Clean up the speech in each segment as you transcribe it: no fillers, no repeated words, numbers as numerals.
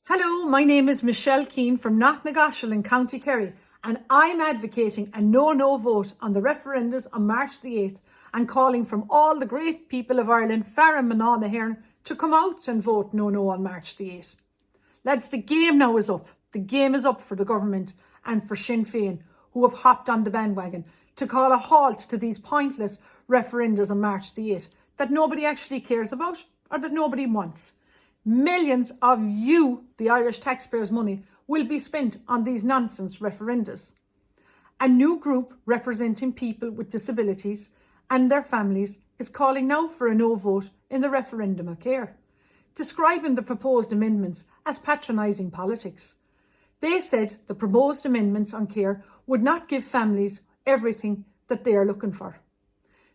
Hello, my name is Michelle Keane from Knocknagoshel in County Kerry, and I'm advocating a no vote on the referendums on March the 8th and calling from all the great people of Ireland, Great Mná, hÉireann, to come out and vote no on March the 8th. Lads, the game now is up. The game is up for the government and for Sinn Féin, who have hopped on the bandwagon to call a halt to these pointless referendums on March the 8th that nobody actually cares about or that nobody wants. Millions of the Irish taxpayers' money, will be spent on these nonsense referendums. A new group representing people with disabilities and their families is calling now for a no vote in the referendum of care, describing the proposed amendments as patronising politics. They said the proposed amendments on care would not give families everything that they are looking for.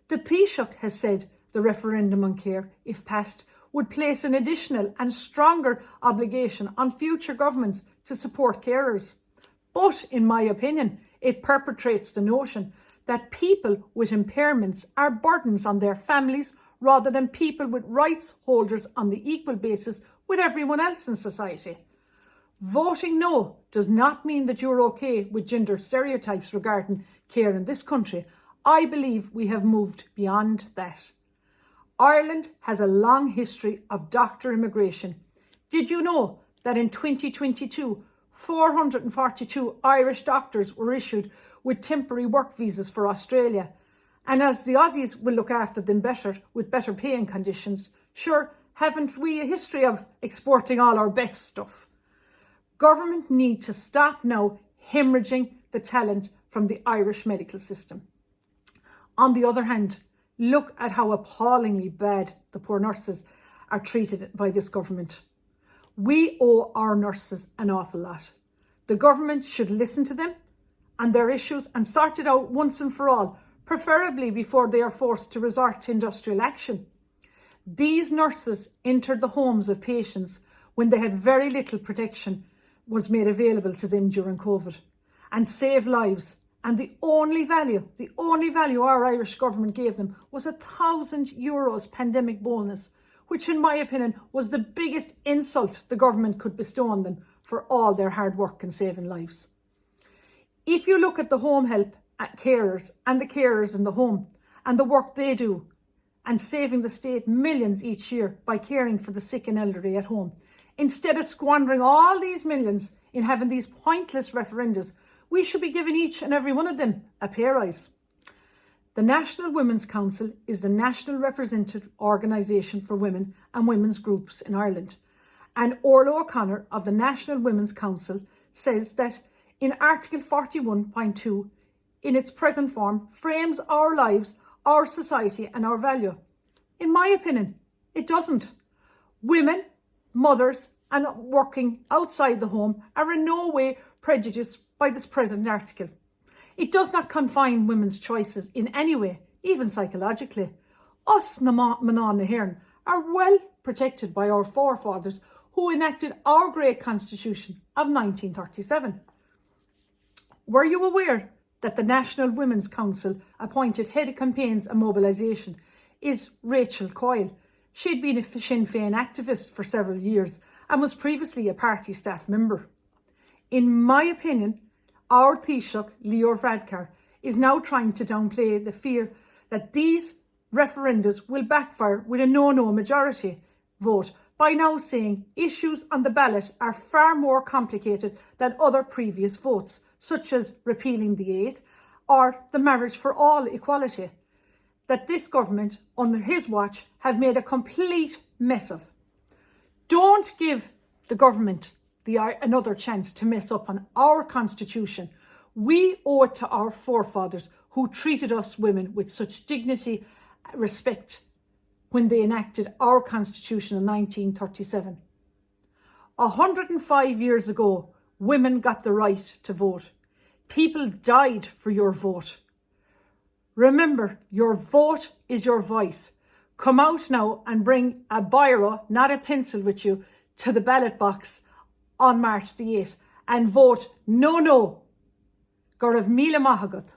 The Taoiseach has said the referendum on care, if passed, would place an additional and stronger obligation on future governments to support carers. But, in my opinion, it perpetrates the notion that people with impairments are burdens on their families rather than people with rights holders on the equal basis with everyone else in society. Voting no does not mean that you're okay with gender stereotypes regarding care in this country. I believe we have moved beyond that. Ireland has a long history of doctor immigration. Did you know that in 2022, 442 Irish doctors were issued with temporary work visas for Australia? And as the Aussies will look after them better, with better paying conditions, sure, haven't we a history of exporting all our best stuff? Government need to stop now hemorrhaging the talent from the Irish medical system. On the other hand, look at how appallingly bad the poor nurses are treated by this government. We owe our nurses an awful lot. The government should listen to them and their issues and sort it out once and for all, preferably before they are forced to resort to industrial action. These nurses entered the homes of patients when they had very little protection was made available to them during COVID and saved lives. And the only value our Irish government gave them was €1,000 pandemic bonus, which in my opinion was the biggest insult the government could bestow on them for all their hard work in saving lives. If you look at the home help carers and the carers in the home and the work they do and saving the state millions each year by caring for the sick and elderly at home, instead of squandering all these millions in having these pointless referendums, we should be giving each and every one of them a pay rise. The National Women's Council is the national representative organisation for women and women's groups in Ireland. And Orla O'Connor of the National Women's Council says that in Article 41.2, in its present form, frames our lives, our society and our value. In my opinion, it doesn't. Women, mothers and working outside the home are in no way prejudiced by this present article. It does not confine women's choices in any way, even psychologically. Us Mná hÉireann are well protected by our forefathers who enacted our great constitution of 1937. Were you aware that the National Women's Council appointed head of campaigns and mobilisation is Rachel Coyle? She'd been a Sinn Féin activist for several years and was previously a party staff member. In my opinion, our Taoiseach, Leo Varadkar, is now trying to downplay the fear that these referendums will backfire with a no majority vote by now saying issues on the ballot are far more complicated than other previous votes, such as repealing the aid or the marriage for all equality, that this government, under his watch, have made a complete mess of. Don't give the government another chance to mess up on our constitution. We owe it to our forefathers who treated us women with such dignity and respect when they enacted our constitution in 1937. 105 years ago, women got the right to vote. People died for your vote. Remember, your vote is your voice. Come out now and bring a biro, not a pencil, with you to the ballot box on March the 8th and vote no. Go raibh míle maith agat.